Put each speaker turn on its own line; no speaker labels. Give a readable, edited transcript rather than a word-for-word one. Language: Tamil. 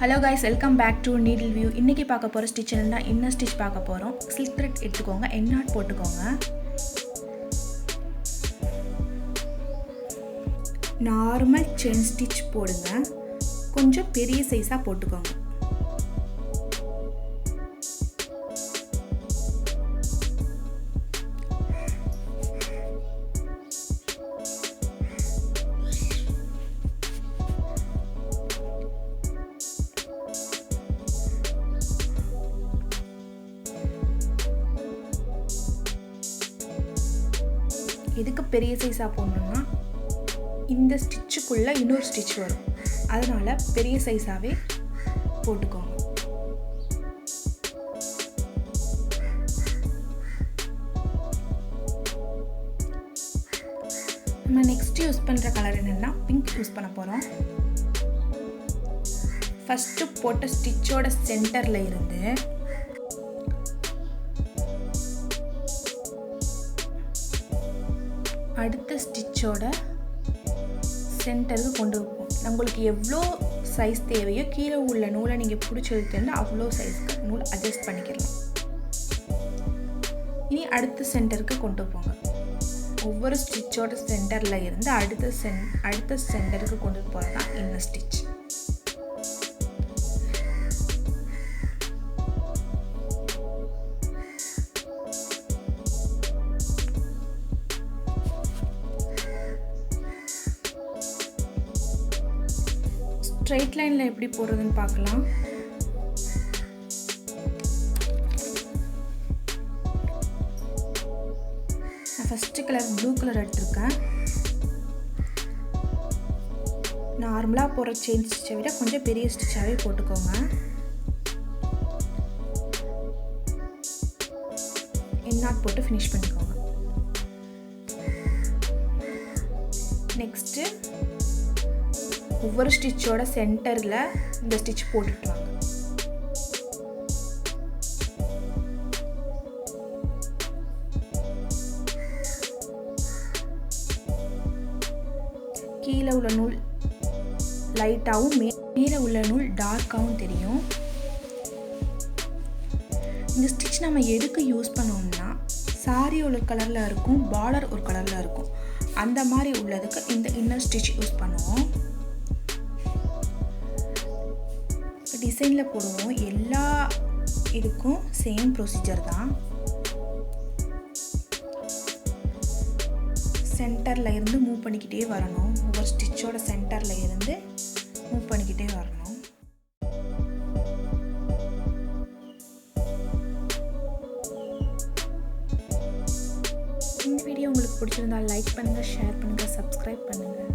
Hello guys, welcome back to Needle View. இன்னைக்கு பார்க்க போற ஸ்டிட்ச் என்னன்னா இன்னர் ஸ்டிட்ச் பார்க்க போறோம். silk thread எடுத்துக்கோங்க, end knot போட்டுக்கோங்க. நார்மல் chain stitch போடுங்க. கொஞ்சம் பெரிய சைஸா போட்டுக்கோங்க. இதுக்கு பெரிய சைஸா போடணும்னா இந்த ஸ்டிட்சுக்குள்ள இன்னொரு ஸ்டிட்ச் வரும். அதனால பெரிய சைஸாவே போட்டுக்கோங்க. நம்ம நெக்ஸ்ட் யூஸ் பண்ற கலர் என்னன்னா பிங்க் யூஸ் பண்ண போறோம். ஃபர்ஸ்ட் போட்ட ஸ்டிட்சோட சென்டர்ல இருந்து அடுத்த ஸ்டிட்சோட சென்டருக்கு கொண்டு போவோம். உங்களுக்கு எவ்வளோ சைஸ் தேவையோ கீழே உள்ள நூலை நீங்கள் பிடிச்சி எடுத்துட்டு அவ்வளோ சைஸ்க்கு நூல் அட்ஜஸ்ட் பண்ணிக்கலாம். இனி அடுத்த சென்டருக்கு கொண்டு போங்க. ஒவ்வொரு ஸ்டிட்சோட சென்டரில் இருந்து அடுத்த சென்டருக்கு கொண்டு போகிறது தான் இன்னர் ஸ்டிட்ச். ஸ்ட்ரைட் லைனில் எப்படி போடுறதுன்னு பார்க்கலாம். நான் ஃபஸ்ட்டு கலர் ப்ளூ கலர் எடுத்திருக்கேன். நார்மலாக போடுற செயின் ஸ்டிச்சை விட கொஞ்சம் பெரிய ஸ்டிச்சாகவே போட்டுக்கோங்க. எண்ட் நாட் போட்டு ஃபினிஷ் பண்ணிக்கோங்க. நெக்ஸ்ட்டு ஒவ்வொரு ஸ்டிச்சோட சென்டரில் இந்த ஸ்டிச் போட்டுட்டு வாங்க. கீழே உள்ள நூல் லைட்டாகவும் மேலே உள்ள நூல் டார்க்காகவும் தெரியும். இந்த ஸ்டிச் நம்ம எதுக்கு யூஸ் பண்ணோம்னா சாரி ஒரு கலரில் இருக்கும், பார்டர் ஒரு கலரில் இருக்கும். அந்த மாதிரி உள்ளதுக்கு இந்த இன்னர் ஸ்டிச் யூஸ் பண்ணுவோம். டிசைனில் போடுவோம். எல்லா இதுக்கும் சேம் ப்ரொசீஜர் தான். சென்டரில் இருந்து மூவ் பண்ணிக்கிட்டே வரணும். ஒவ்வொரு ஸ்டிச்சோட சென்டரில் இருந்து மூவ் பண்ணிக்கிட்டே வரணும். இந்த வீடியோ உங்களுக்கு பிடிச்சிருந்தால் லைக் பண்ணுங்கள், ஷேர் பண்ணுங்கள், சப்ஸ்கிரைப் பண்ணுங்கள்.